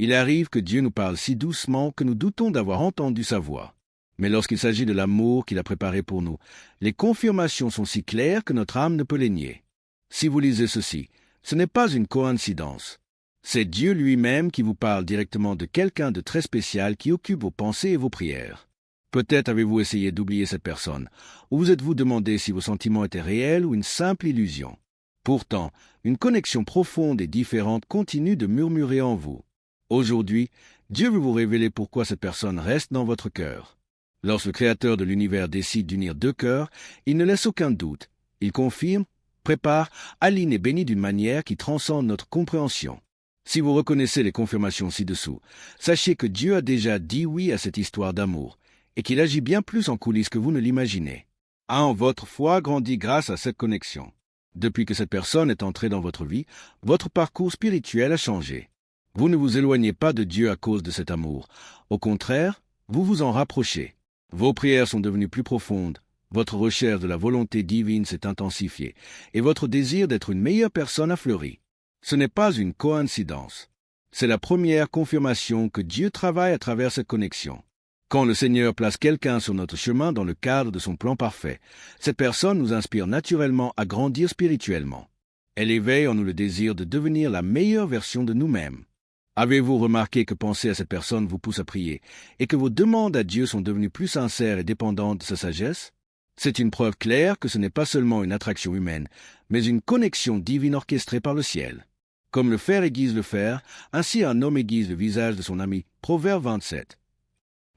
Il arrive que Dieu nous parle si doucement que nous doutons d'avoir entendu sa voix. Mais lorsqu'il s'agit de l'amour qu'il a préparé pour nous, les confirmations sont si claires que notre âme ne peut les nier. Si vous lisez ceci, ce n'est pas une coïncidence. C'est Dieu lui-même qui vous parle directement de quelqu'un de très spécial qui occupe vos pensées et vos prières. Peut-être avez-vous essayé d'oublier cette personne, ou vous êtes-vous demandé si vos sentiments étaient réels ou une simple illusion. Pourtant, une connexion profonde et différente continue de murmurer en vous. Aujourd'hui, Dieu veut vous révéler pourquoi cette personne reste dans votre cœur. Lorsque le Créateur de l'univers décide d'unir deux cœurs, il ne laisse aucun doute. Il confirme, prépare, aligne et bénit d'une manière qui transcende notre compréhension. Si vous reconnaissez les confirmations ci-dessous, sachez que Dieu a déjà dit oui à cette histoire d'amour, et qu'il agit bien plus en coulisses que vous ne l'imaginez. Votre foi grandit grâce à cette connexion. Depuis que cette personne est entrée dans votre vie, votre parcours spirituel a changé. Vous ne vous éloignez pas de Dieu à cause de cet amour. Au contraire, vous vous en rapprochez. Vos prières sont devenues plus profondes, votre recherche de la volonté divine s'est intensifiée, et votre désir d'être une meilleure personne a fleuri. Ce n'est pas une coïncidence. C'est la première confirmation que Dieu travaille à travers cette connexion. Quand le Seigneur place quelqu'un sur notre chemin dans le cadre de son plan parfait, cette personne nous inspire naturellement à grandir spirituellement. Elle éveille en nous le désir de devenir la meilleure version de nous-mêmes. Avez-vous remarqué que penser à cette personne vous pousse à prier et que vos demandes à Dieu sont devenues plus sincères et dépendantes de sa sagesse? C'est une preuve claire que ce n'est pas seulement une attraction humaine, mais une connexion divine orchestrée par le ciel. Comme le fer aiguise le fer, ainsi un homme aiguise le visage de son ami. Proverbe 27.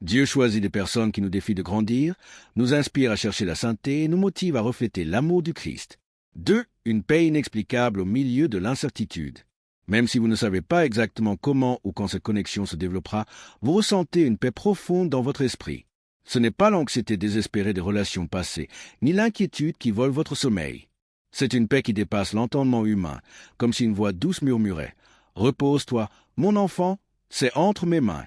Dieu choisit des personnes qui nous défient de grandir, nous inspire à chercher la sainteté et nous motive à refléter l'amour du Christ. 2. Une paix inexplicable au milieu de l'incertitude. Même si vous ne savez pas exactement comment ou quand cette connexion se développera, vous ressentez une paix profonde dans votre esprit. Ce n'est pas l'anxiété désespérée des relations passées, ni l'inquiétude qui vole votre sommeil. C'est une paix qui dépasse l'entendement humain, comme si une voix douce murmurait « Repose-toi, mon enfant, c'est entre mes mains ».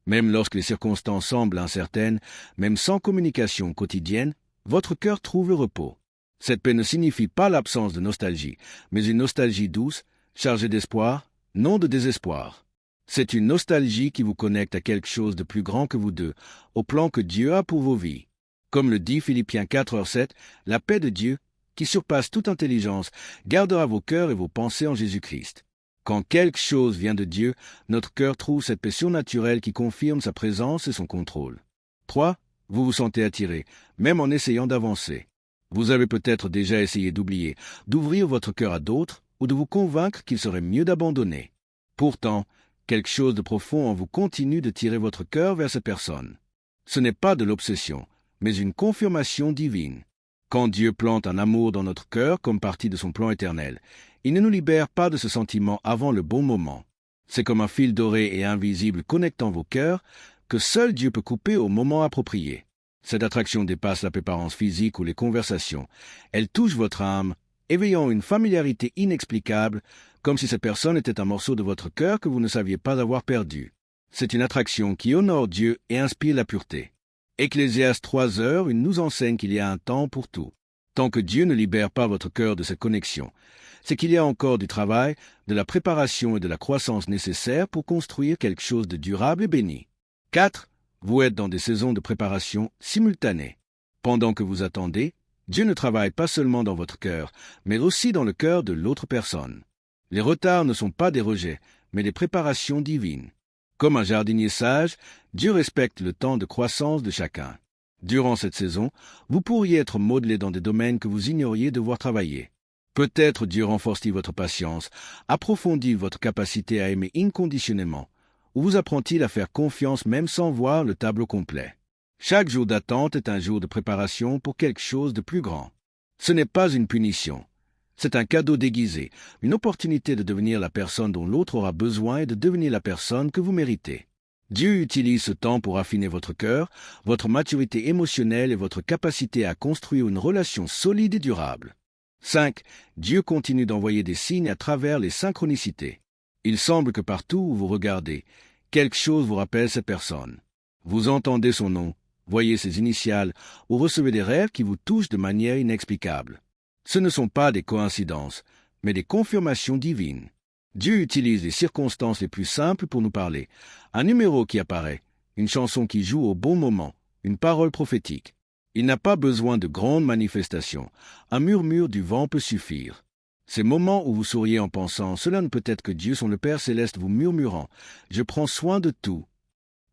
Même lorsque les circonstances semblent incertaines, même sans communication quotidienne, votre cœur trouve le repos. Cette paix ne signifie pas l'absence de nostalgie, mais une nostalgie douce, chargée d'espoir, non de désespoir. C'est une nostalgie qui vous connecte à quelque chose de plus grand que vous deux, au plan que Dieu a pour vos vies. Comme le dit Philippiens 4:7, la paix de Dieu, qui surpasse toute intelligence, gardera vos cœurs et vos pensées en Jésus-Christ. Quand quelque chose vient de Dieu, notre cœur trouve cette paix surnaturelle qui confirme sa présence et son contrôle. 3. Vous vous sentez attiré, même en essayant d'avancer. Vous avez peut-être déjà essayé d'oublier, d'ouvrir votre cœur à d'autres ou de vous convaincre qu'il serait mieux d'abandonner. Pourtant, quelque chose de profond en vous continue de tirer votre cœur vers cette personne. Ce n'est pas de l'obsession, mais une confirmation divine. Quand Dieu plante un amour dans notre cœur comme partie de son plan éternel, il ne nous libère pas de ce sentiment avant le bon moment. C'est comme un fil doré et invisible connectant vos cœurs que seul Dieu peut couper au moment approprié. Cette attraction dépasse la préparance physique ou les conversations. Elle touche votre âme, éveillant une familiarité inexplicable, comme si cette personne était un morceau de votre cœur que vous ne saviez pas avoir perdu. C'est une attraction qui honore Dieu et inspire la pureté. Ecclésiaste 3:1 nous enseigne qu'il y a un temps pour tout. Tant que Dieu ne libère pas votre cœur de cette connexion, c'est qu'il y a encore du travail, de la préparation et de la croissance nécessaires pour construire quelque chose de durable et béni. 4. Vous êtes dans des saisons de préparation simultanées. Pendant que vous attendez, Dieu ne travaille pas seulement dans votre cœur, mais aussi dans le cœur de l'autre personne. Les retards ne sont pas des rejets, mais des préparations divines. Comme un jardinier sage, Dieu respecte le temps de croissance de chacun. Durant cette saison, vous pourriez être modelé dans des domaines que vous ignoriez devoir travailler. Peut-être Dieu renforce-t-il votre patience, approfondit votre capacité à aimer inconditionnellement, ou vous apprend-il à faire confiance même sans voir le tableau complet. Chaque jour d'attente est un jour de préparation pour quelque chose de plus grand. Ce n'est pas une punition. C'est un cadeau déguisé, une opportunité de devenir la personne dont l'autre aura besoin et de devenir la personne que vous méritez. Dieu utilise ce temps pour affiner votre cœur, votre maturité émotionnelle et votre capacité à construire une relation solide et durable. 5. Dieu continue d'envoyer des signes à travers les synchronicités. Il semble que partout où vous regardez, quelque chose vous rappelle cette personne. Vous entendez son nom, voyez ses initiales ou recevez des rêves qui vous touchent de manière inexplicable. Ce ne sont pas des coïncidences, mais des confirmations divines. Dieu utilise les circonstances les plus simples pour nous parler. Un numéro qui apparaît, une chanson qui joue au bon moment, une parole prophétique. Il n'a pas besoin de grandes manifestations. Un murmure du vent peut suffire. Ces moments où vous souriez en pensant, cela ne peut être que Dieu, son Père céleste, vous murmurant « Je prends soin de tout ».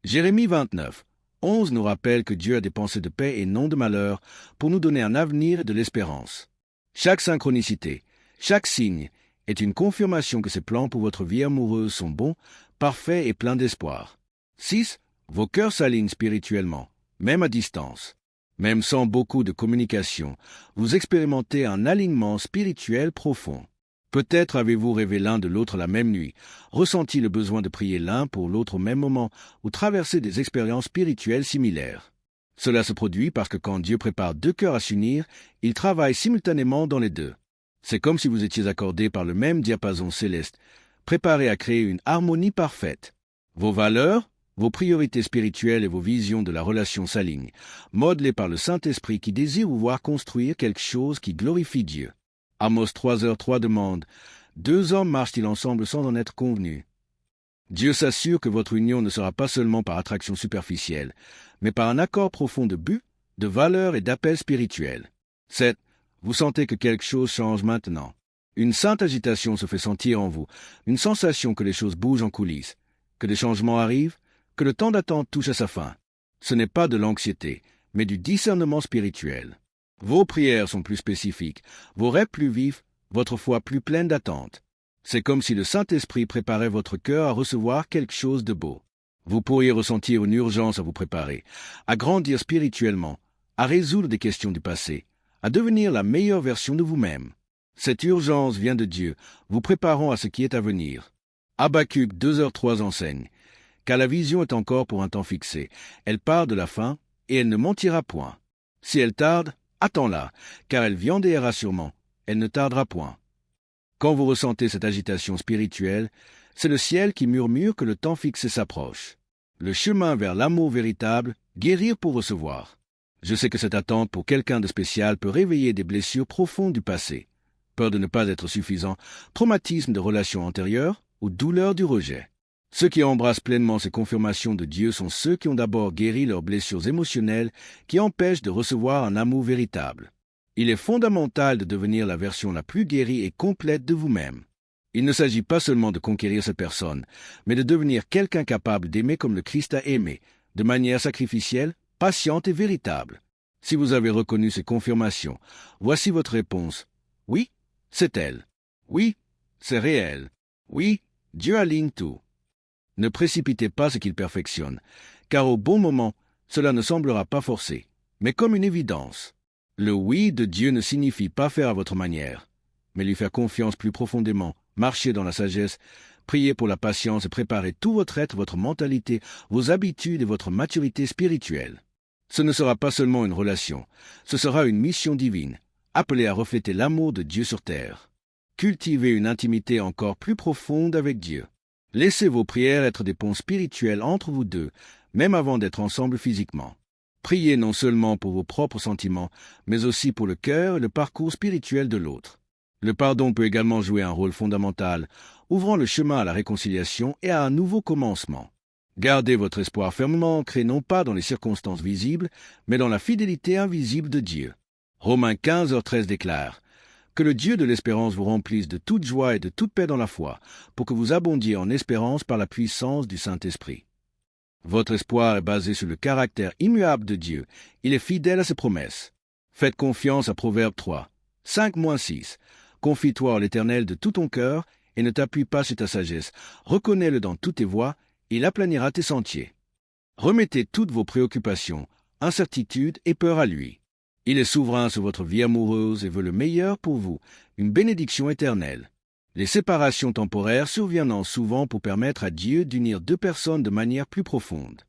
Jérémie 29, 11 nous rappelle que Dieu a des pensées de paix et non de malheur pour nous donner un avenir et de l'espérance. Chaque synchronicité, chaque signe est une confirmation que ses plans pour votre vie amoureuse sont bons, parfaits et pleins d'espoir. 6. Vos cœurs s'alignent spirituellement, même à distance. Même sans beaucoup de communication, vous expérimentez un alignement spirituel profond. Peut-être avez-vous rêvé l'un de l'autre la même nuit, ressenti le besoin de prier l'un pour l'autre au même moment ou traversé des expériences spirituelles similaires. Cela se produit parce que quand Dieu prépare deux cœurs à s'unir, il travaille simultanément dans les deux. C'est comme si vous étiez accordés par le même diapason céleste, préparés à créer une harmonie parfaite. Vos valeurs, vos priorités spirituelles et vos visions de la relation s'alignent, modelées par le Saint-Esprit qui désire vous voir construire quelque chose qui glorifie Dieu. Amos 3:3 demande « Deux hommes marchent-ils ensemble sans en être convenus ?» Dieu s'assure que votre union ne sera pas seulement par attraction superficielle, mais par un accord profond de but, de valeurs et d'appel spirituel. 7. Vous sentez que quelque chose change maintenant. Une sainte agitation se fait sentir en vous, une sensation que les choses bougent en coulisses, que des changements arrivent, que le temps d'attente touche à sa fin. Ce n'est pas de l'anxiété, mais du discernement spirituel. Vos prières sont plus spécifiques, vos rêves plus vifs, votre foi plus pleine d'attente. C'est comme si le Saint-Esprit préparait votre cœur à recevoir quelque chose de beau. Vous pourriez ressentir une urgence à vous préparer, à grandir spirituellement, à résoudre des questions du passé, à devenir la meilleure version de vous-même. Cette urgence vient de Dieu, vous préparant à ce qui est à venir. Habacuc 2:3 enseigne « Car la vision est encore pour un temps fixé, elle part de la fin, et elle ne mentira point. Si elle tarde, attends-la, car elle viandera sûrement, elle ne tardera point. » Quand vous ressentez cette agitation spirituelle, c'est le ciel qui murmure que le temps fixé s'approche. Le chemin vers l'amour véritable, guérir pour recevoir. Je sais que cette attente pour quelqu'un de spécial peut réveiller des blessures profondes du passé. Peur de ne pas être suffisant, traumatisme de relations antérieures ou douleur du rejet. Ceux qui embrassent pleinement ces confirmations de Dieu sont ceux qui ont d'abord guéri leurs blessures émotionnelles qui empêchent de recevoir un amour véritable. Il est fondamental de devenir la version la plus guérie et complète de vous-même. Il ne s'agit pas seulement de conquérir cette personne, mais de devenir quelqu'un capable d'aimer comme le Christ a aimé, de manière sacrificielle, patiente et véritable. Si vous avez reconnu ces confirmations, voici votre réponse. Oui, c'est elle. Oui, c'est réel. Oui, Dieu aligne tout. Ne précipitez pas ce qu'il perfectionne, car au bon moment, cela ne semblera pas forcé, mais comme une évidence. Le oui de Dieu ne signifie pas faire à votre manière, mais lui faire confiance plus profondément, marcher dans la sagesse, prier pour la patience et préparer tout votre être, votre mentalité, vos habitudes et votre maturité spirituelle. Ce ne sera pas seulement une relation, ce sera une mission divine, appelée à refléter l'amour de Dieu sur terre. Cultivez une intimité encore plus profonde avec Dieu. Laissez vos prières être des ponts spirituels entre vous deux, même avant d'être ensemble physiquement. Priez non seulement pour vos propres sentiments, mais aussi pour le cœur et le parcours spirituel de l'autre. Le pardon peut également jouer un rôle fondamental, ouvrant le chemin à la réconciliation et à un nouveau commencement. Gardez votre espoir fermement ancré non pas dans les circonstances visibles, mais dans la fidélité invisible de Dieu. Romains 15:13 déclare « Que le Dieu de l'espérance vous remplisse de toute joie et de toute paix dans la foi, pour que vous abondiez en espérance par la puissance du Saint-Esprit. » Votre espoir est basé sur le caractère immuable de Dieu. Il est fidèle à ses promesses. Faites confiance à Proverbe 3, 5-6. Confie-toi en l'Éternel de tout ton cœur et ne t'appuie pas sur ta sagesse. Reconnais-le dans toutes tes voies, et il aplanira tes sentiers. Remettez toutes vos préoccupations, incertitudes et peurs à lui. Il est souverain sur votre vie amoureuse et veut le meilleur pour vous, une bénédiction éternelle. Les séparations temporaires surviennent souvent pour permettre à Dieu d'unir deux personnes de manière plus profonde.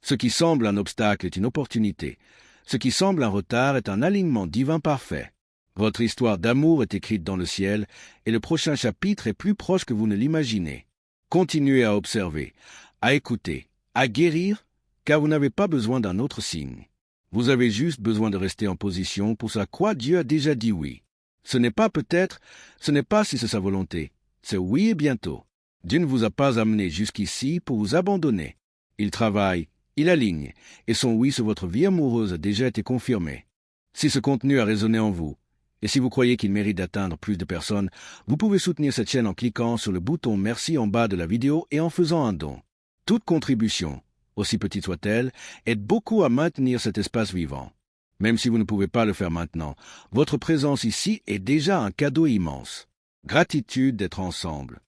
Ce qui semble un obstacle est une opportunité. Ce qui semble un retard est un alignement divin parfait. Votre histoire d'amour est écrite dans le ciel et le prochain chapitre est plus proche que vous ne l'imaginez. Continuez à observer, à écouter, à guérir, car vous n'avez pas besoin d'un autre signe. Vous avez juste besoin de rester en position pour ce à quoi Dieu a déjà dit oui. Ce n'est pas peut-être, ce n'est pas si c'est sa volonté, c'est oui et bientôt. Dieu ne vous a pas amené jusqu'ici pour vous abandonner. Il travaille, il aligne, et son oui sur votre vie amoureuse a déjà été confirmé. Si ce contenu a résonné en vous, et si vous croyez qu'il mérite d'atteindre plus de personnes, vous pouvez soutenir cette chaîne en cliquant sur le bouton Merci en bas de la vidéo et en faisant un don. Toute contribution, aussi petite soit-elle, aide beaucoup à maintenir cet espace vivant. Même si vous ne pouvez pas le faire maintenant, votre présence ici est déjà un cadeau immense. Gratitude d'être ensemble.